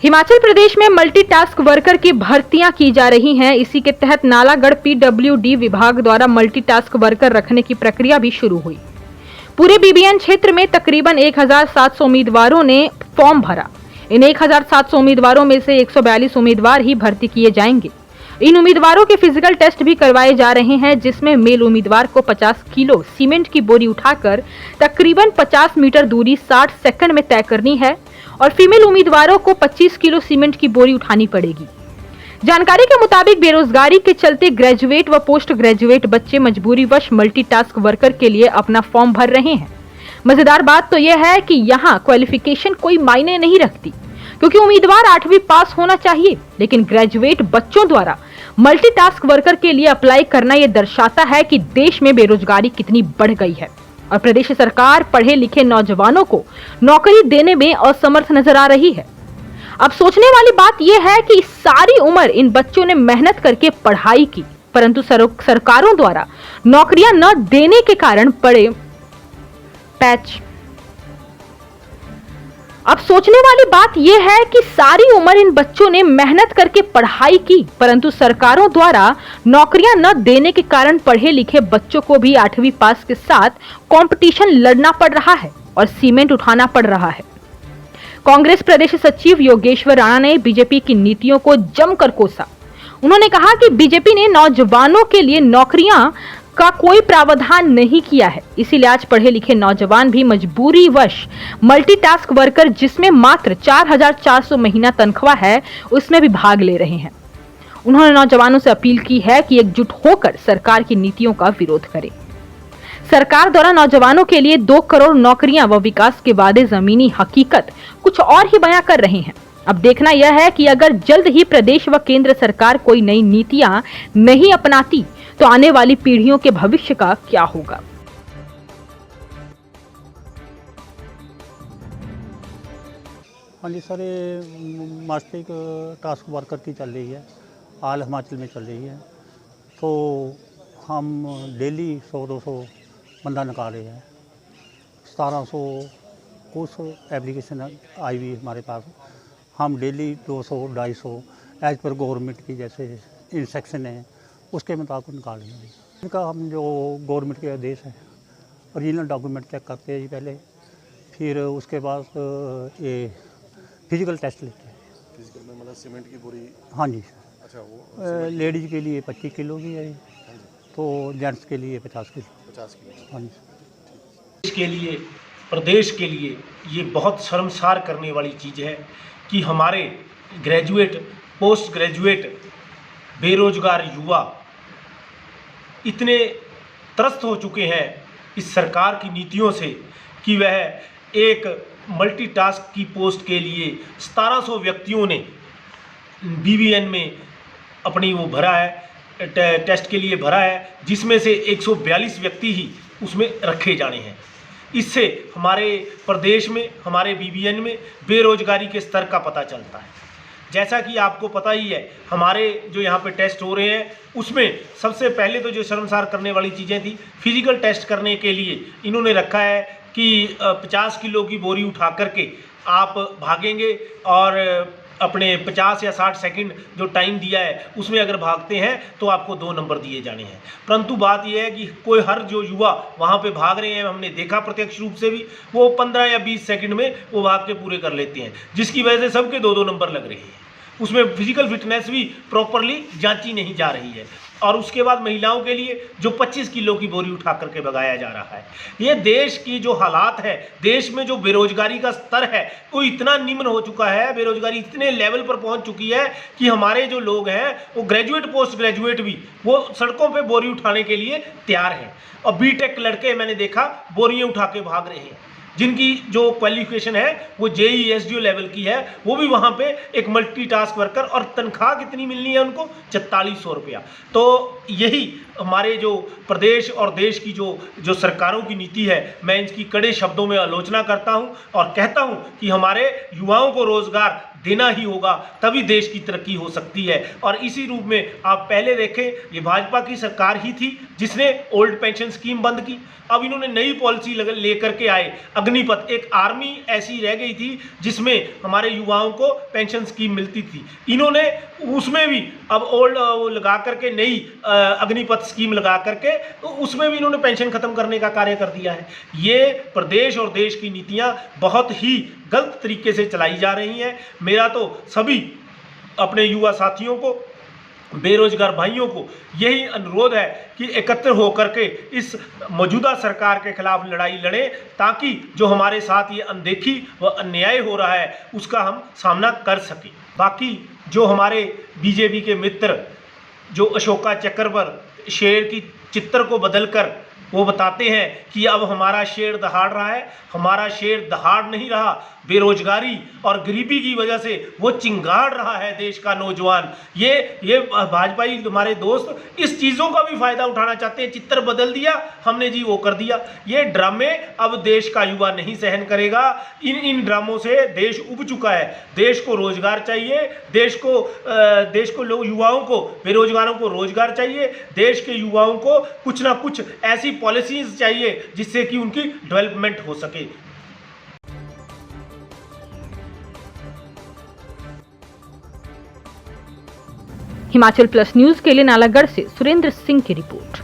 हिमाचल प्रदेश में multitask worker की भर्तियां की जा रही हैं। इसी के तहत नालागढ़ पीडब्ल्यूडी विभाग द्वारा मल्टीटास्क वर्कर रखने की प्रक्रिया भी शुरू हुई। पूरे बीबीएन क्षेत्र में तकरीबन 1700 उम्मीदवारों ने फॉर्म भरा। इन 1700 उम्मीदवारों में से 142 उम्मीदवार ही भर्ती किए जाएंगे। इन उम्मीदवारों के फिजिकल टेस्ट भी करवाए जा रहे हैं, जिसमें मेल उम्मीदवार को 50 किलो सीमेंट की बोरी उठाकर तकरीबन 50 मीटर दूरी 60 सेकंड में तय करनी है और फीमेल उम्मीदवारों को 25 किलो सीमेंट की बोरी उठानी पड़ेगी। जानकारी के मुताबिक बेरोजगारी के चलते ग्रेजुएट व पोस्ट ग्रेजुएट बच्चे मजबूरीवश मल्टीटास्क वर्कर के लिए अपना फॉर्म भर रहे हैं। मजेदार बात तो यह है कि यहाँ क्वालिफिकेशन कोई मायने नहीं रखती, क्योंकि उम्मीदवार 8वीं पास होना चाहिए, लेकिन ग्रेजुएट बच्चों द्वारा मल्टीटास्क वर्कर के लिए अप्लाई करना यह दर्शाता है कि देश में बेरोजगारी कितनी बढ़ गई है और प्रदेश सरकार पढ़े लिखे नौजवानों को नौकरी देने में असमर्थ नजर आ रही है। अब सोचने वाली बात यह है कि सारी उम्र इन बच्चों ने मेहनत करके पढ़ाई की, परंतु सरकारों द्वारा नौकरियां न देने के कारण पड़े पैच। अब सोचने वाली बात यह है कि सारी उम्र इन बच्चों ने मेहनत करके पढ़ाई की, परंतु सरकारों द्वारा नौकरियां न देने के कारण पढ़े लिखे बच्चों को भी 8वीं पास के साथ कंपटीशन लड़ना पड़ रहा है और सीमेंट उठाना पड़ रहा है। कांग्रेस प्रदेश सचिव योगेश्वर राणा ने बीजेपी की नीतियों को जमकर कोसा। उन्होंने कहा कि बीजेपी ने नौजवानों के लिए नौकरियां का कोई प्रावधान नहीं किया है, इसीलिए आज पढ़े लिखे नौजवान भी मजबूरीवश मल्टीटास्क वर्कर, जिसमें मात्र 4400 महीना तनख्वाह है, उसमें भी भाग ले रहे हैं। उन्होंने नौजवानों से अपील की है कि एकजुट होकर सरकार की नीतियों का विरोध करें। सरकार द्वारा नौजवानों के लिए 2 करोड़ नौकरियां व विकास के वादे जमीनी हकीकत कुछ और ही बयां कर रहे हैं। अब देखना यह है कि अगर जल्द ही प्रदेश व केंद्र सरकार कोई नई नीतियां नहीं अपनाती तो आने वाली पीढ़ियों के भविष्य का क्या होगा। हाँ जी सर, ये मास्टिक टास्क वर्कर की चल रही है, आल हिमाचल में चल रही है। तो हम डेली 100-200 बंदा निकाल रहे हैं। 1700 कुछ एप्लीकेशन आई हुई हमारे पास। हम डेली 200-250 एज पर गवर्नमेंट की जैसे इंस्ट्रक्शन है उसके मुताबिक निकाल रहे हैं। इनका हम जो गवर्नमेंट के आदेश है, ओरिजिनल डॉक्यूमेंट चेक करते हैं जी पहले, फिर उसके बाद ये फिजिकल टेस्ट लेते हैं। फिजिकल में मतलब सीमेंट की पूरी? हाँ जी। अच्छा, वो लेडीज़ के लिए 25 किलो की है, तो जेंट्स के लिए 50 किलो। 50 किलो। हाँ जी। देश के लिए, प्रदेश के लिए ये बहुत शर्मसार करने वाली चीज़ है कि हमारे ग्रेजुएट, पोस्ट ग्रेजुएट, बेरोजगार युवा इतने त्रस्त हो चुके हैं इस सरकार की नीतियों से कि वह एक मल्टीटास्क की पोस्ट के लिए 1700 व्यक्तियों ने बीबीएन में अपनी वो भरा है, टेस्ट के लिए भरा है, जिसमें से 142 व्यक्ति ही उसमें रखे जाने हैं। इससे हमारे प्रदेश में, हमारे बीबीएन में बेरोजगारी के स्तर का पता चलता है। जैसा कि आपको पता ही है, हमारे जो यहाँ पे टेस्ट हो रहे हैं उसमें सबसे पहले तो जो शर्मसार करने वाली चीज़ें थी, फिजिकल टेस्ट करने के लिए इन्होंने रखा है कि 50 किलो की बोरी उठा करके आप भागेंगे और अपने 50 या 60 सेकंड जो टाइम दिया है उसमें अगर भागते हैं तो आपको 2 नंबर दिए जाने हैं। परंतु बात यह है कि कोई हर जो युवा वहाँ पे भाग रहे हैं, हमने देखा प्रत्यक्ष रूप से भी, वो 15 या 20 सेकंड में वो भाग के पूरे कर लेते हैं, जिसकी वजह से सबके 2-2 नंबर लग रहे हैं। उसमें फिजिकल फिटनेस भी प्रॉपरली जांची नहीं जा रही है। और उसके बाद महिलाओं के लिए जो 25 किलो की बोरी उठा करके भगाया जा रहा है। ये देश की जो हालात है, देश में जो बेरोजगारी का स्तर है वो इतना निम्न हो चुका है, बेरोजगारी इतने लेवल पर पहुंच चुकी है कि हमारे जो लोग हैं वो ग्रेजुएट, पोस्ट ग्रेजुएट भी वो सड़कों पे बोरी उठाने के लिए तैयार हैं। और बीटेक लड़के मैंने देखा बोरियां उठा के भाग रहे हैं, जिनकी जो क्वालिफिकेशन है वो जेई एसडीओ लेवल की है, वो भी वहाँ पे एक मल्टीटास्क वर्कर, और तनख्वाह कितनी मिलनी है उनको? 4400 रुपया। तो यही हमारे जो प्रदेश और देश की जो सरकारों की नीति है, मैं इसकी कड़े शब्दों में आलोचना करता हूं और कहता हूं कि हमारे युवाओं को रोजगार देना ही होगा, तभी देश की तरक्की हो सकती है। और इसी रूप में आप पहले देखें, ये भाजपा की सरकार ही थी जिसने ओल्ड पेंशन स्कीम बंद की। अब इन्होंने नई पॉलिसी लेकर के आए, अग्निपथ। एक आर्मी ऐसी रह गई थी जिसमें हमारे युवाओं को पेंशन स्कीम मिलती थी, इन्होंने उसमें भी अब ओल्ड लगा करके नई अग्निपथ स्कीम लगा करके तो उसमें भी इन्होंने पेंशन खत्म करने का कार्य कर दिया है। ये प्रदेश और देश की नीतियां बहुत ही गलत तरीके से चलाई जा रही हैं। मेरा तो सभी अपने युवा साथियों को, बेरोजगार भाइयों को यही अनुरोध है कि एकत्र होकर के इस मौजूदा सरकार के खिलाफ लड़ाई लड़ें, ताकि जो हमारे साथ ये अनदेखी व अन्याय हो रहा है उसका हम सामना कर सकें। बाकी जो हमारे बीजेपी के मित्र जो अशोका चक्र पर शेर की चित्र को बदलकर वो बताते हैं कि अब हमारा शेर दहाड़ रहा है, हमारा शेर दहाड़ नहीं रहा। बेरोजगारी और गरीबी की वजह से वो चिंगाड़ रहा है देश का नौजवान। ये भाजपाई हमारे दोस्त इस चीज़ों का भी फायदा उठाना चाहते हैं। चित्र बदल दिया हमने जी, वो कर दिया। ये ड्रामे अब देश का युवा नहीं सहन करेगा। इन ड्रामों से देश उब चुका है। देश को रोजगार चाहिए, देश को लोग युवाओं को, बेरोजगारों को रोजगार चाहिए। देश के युवाओं को कुछ ना कुछ ऐसी पॉलिसीज चाहिए जिससे कि उनकी डेवलपमेंट हो सके। हिमाचल प्लस न्यूज के लिए नालागढ़ से सुरेंद्र सिंह की रिपोर्ट।